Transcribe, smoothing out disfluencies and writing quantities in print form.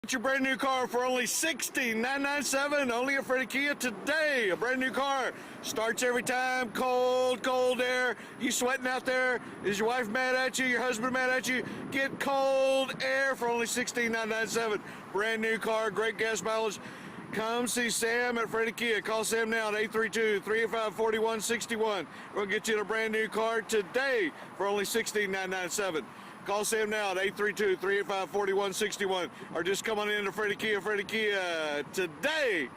Get your brand new car for only $16,997. Only at Fredy Kia today. A brand new car starts every time. Cold air. You sweating out there? Is your wife mad at you? Your husband mad at you? Get cold air for only $16,997. Brand new car, great gas mileage. Come see Sam at Fredy Kia. Call Sam now at 832-385-4161. We're going to get you a brand new car today for only $16,997. Call Sam now at 832-385-4161 or just come on in to Fredy Kia today.